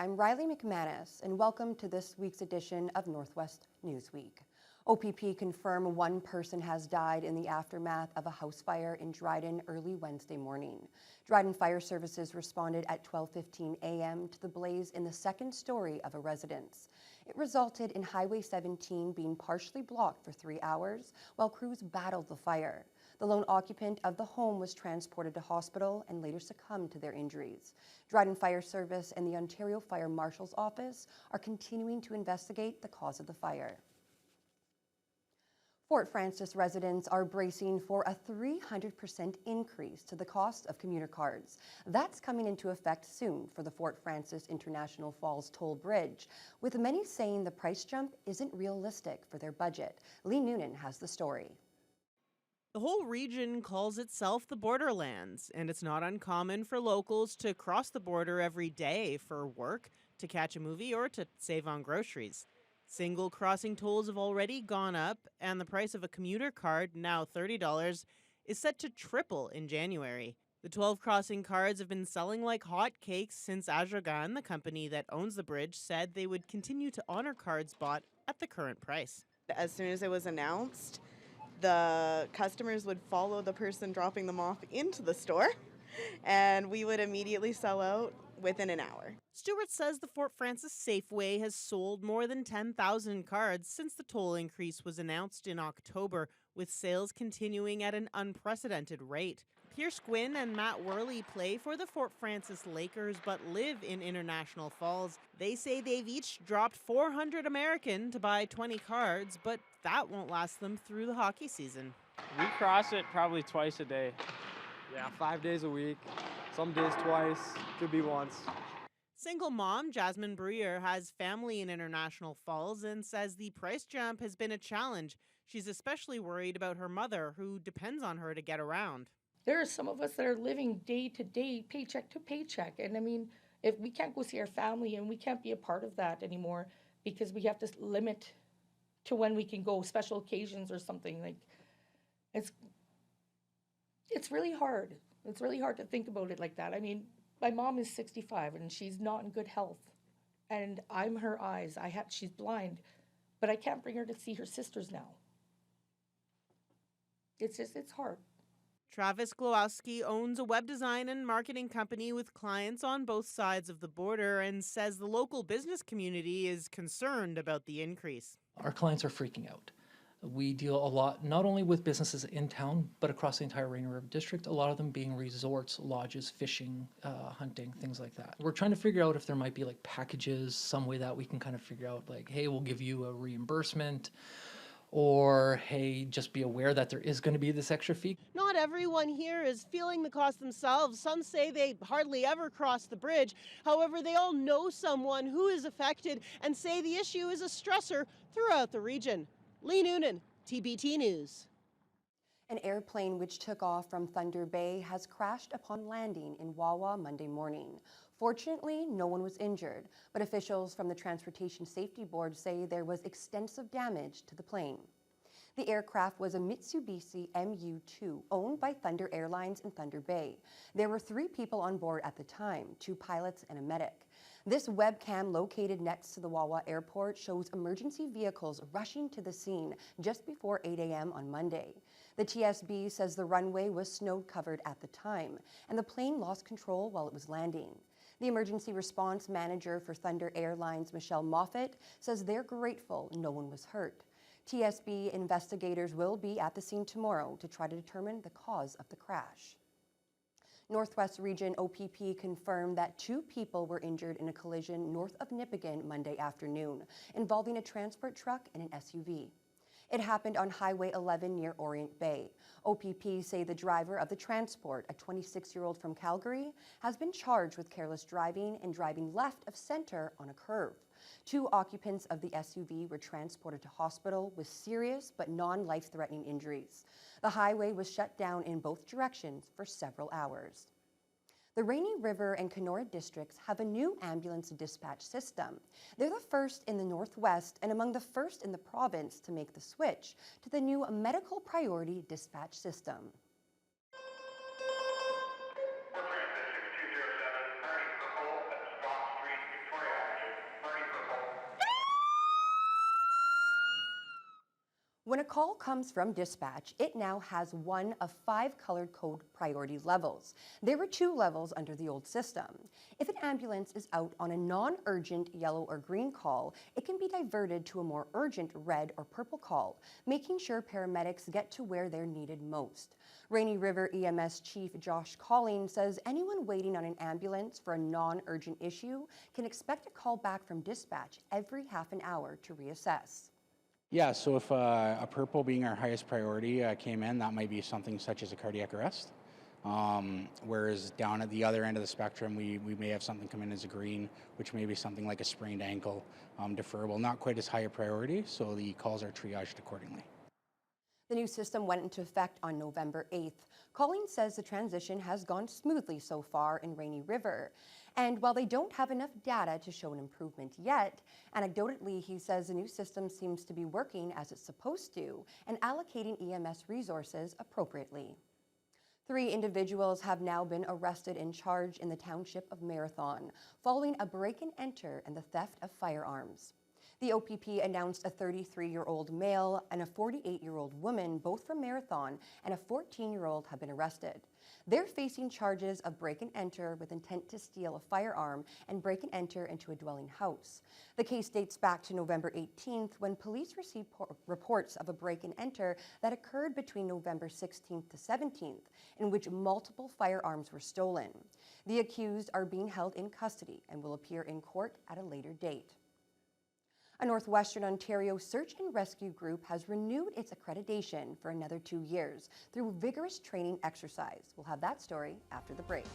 I'm Riley McManus, and welcome to this week's edition of Northwest Newsweek. OPP confirmed one person has died in the aftermath of a house fire in Dryden early Wednesday morning. Dryden Fire Services responded at 12:15 a.m. to the blaze in the second story of a residence. It resulted in Highway 17 being partially blocked for 3 hours while crews battled the fire. The lone occupant of the home was transported to hospital and later succumbed to their injuries. Dryden Fire Service and the Ontario Fire Marshal's Office are continuing to investigate the cause of the fire. Fort Frances residents are bracing for a 300% increase to the cost of commuter cards. That's coming into effect soon for the Fort Frances International Falls Toll Bridge, with many saying the price jump isn't realistic for their budget. Lee Noonan has the story. The whole region calls itself the Borderlands, and it's not uncommon for locals to cross the border every day for work, to catch a movie, or to save on groceries. Single crossing tolls have already gone up, and the price of a commuter card, now $30, is set to triple in January. The 12 crossing cards have been selling like hotcakes since Ajogan, the company that owns the bridge, said they would continue to honor cards bought at the current price. As soon as it was announced, the customers would follow the person dropping them off into the store, and we would immediately sell out within an hour. Stewart says the Fort Frances Safeway has sold more than 10,000 cards since the toll increase was announced in October, with sales continuing at an unprecedented rate. Pierce Gwynn and Matt Worley play for the Fort Frances Lakers but live in International Falls. They say they've each dropped $400 American to buy 20 cards, but that won't last them through the hockey season. We cross it probably twice a day. Yeah, 5 days a week. Some days twice, could be once. Single mom Jasmine Breuer has family in International Falls and says the price jump has been a challenge. She's especially worried about her mother, who depends on her to get around. There are some of us that are living day to day, paycheck to paycheck. And I mean, if we can't go see our family and we can't be a part of that anymore because we have to limit to when we can go, special occasions or something, like it's really hard. It's really hard to think about it like that. I mean, my mom is 65 and she's not in good health. And I'm her eyes. She's blind, but I can't bring her to see her sisters now. It's hard. Travis Glowowski owns a web design and marketing company with clients on both sides of the border and says the local business community is concerned about the increase. Our clients are freaking out. We deal a lot, not only with businesses in town, but across the entire Rainier River District, a lot of them being resorts, lodges, fishing, hunting, things like that. We're trying to figure out if there might be like packages, some way that we can kind of figure out like, hey, we'll give you a reimbursement, or hey, just be aware that there is going to be this extra fee. Not everyone here is feeling the cost themselves. Some say they hardly ever cross the bridge. However, they all know someone who is affected and say the issue is a stressor throughout the region. Lee Noonan, TBT News. An airplane which took off from Thunder Bay has crashed upon landing in Wawa Monday morning. Fortunately, no one was injured, but officials from the Transportation Safety Board say there was extensive damage to the plane. The aircraft was a Mitsubishi MU-2 owned by Thunder Airlines in Thunder Bay. There were 3 people on board at the time, 2 pilots and a medic. This webcam located next to the Wawa airport shows emergency vehicles rushing to the scene just before 8 a.m. on Monday. The TSB says the runway was snow-covered at the time, and the plane lost control while it was landing. The emergency response manager for Thunder Airlines, Michelle Moffett, says they're grateful no one was hurt. TSB investigators will be at the scene tomorrow to try to determine the cause of the crash. Northwest Region OPP confirmed that 2 people were injured in a collision north of Nipigon Monday afternoon, involving a transport truck and an SUV. It happened on Highway 11 near Orient Bay. OPP say the driver of the transport, a 26-year-old from Calgary, has been charged with careless driving and driving left of center on a curve. 2 occupants of the SUV were transported to hospital with serious but non-life-threatening injuries. The highway was shut down in both directions for several hours. The Rainy River and Kenora districts have a new ambulance dispatch system. They're the first in the Northwest and among the first in the province to make the switch to the new medical priority dispatch system. When a call comes from dispatch, it now has one of 5 colored code priority levels. There were 2 levels under the old system. If an ambulance is out on a non-urgent yellow or green call, it can be diverted to a more urgent red or purple call, making sure paramedics get to where they're needed most. Rainy River EMS Chief Josh Colling says anyone waiting on an ambulance for a non-urgent issue can expect a call back from dispatch every half an hour to reassess. Yeah, so if a purple being our highest priority came in, that might be something such as a cardiac arrest. Whereas down at the other end of the spectrum, we may have something come in as a green, which may be something like a sprained ankle, deferrable, not quite as high a priority, so the calls are triaged accordingly. The new system went into effect on November 8th. Colleen says the transition has gone smoothly so far in Rainy River. And while they don't have enough data to show an improvement yet, anecdotally, he says the new system seems to be working as it's supposed to and allocating EMS resources appropriately. 3 individuals have now been arrested and charged in the township of Marathon following a break-and-enter and the theft of firearms. The OPP announced a 33-year-old male and a 48-year-old woman, both from Marathon, and a 14-year-old have been arrested. They're facing charges of break and enter with intent to steal a firearm and break and enter into a dwelling house. The case dates back to November 18th when police received reports of a break and enter that occurred between November 16th to 17th, in which multiple firearms were stolen. The accused are being held in custody and will appear in court at a later date. A Northwestern Ontario search and rescue group has renewed its accreditation for another 2 years through vigorous training exercise. We'll have that story after the break.